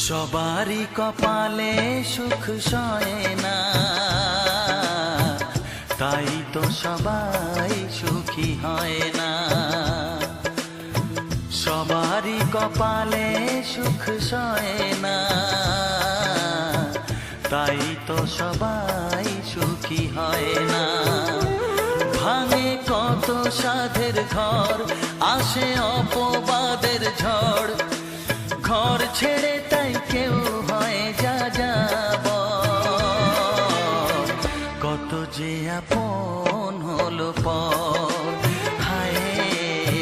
সবারই কপালে সুখ সয় না, তাই তো সবাই সুখী হয় না। সবারই কপালে সুখ সয় না, তাই তো সবাই সুখী হয় না। ভাঙে কত সাধের ঘর, আসে অপবাদের ঝড়,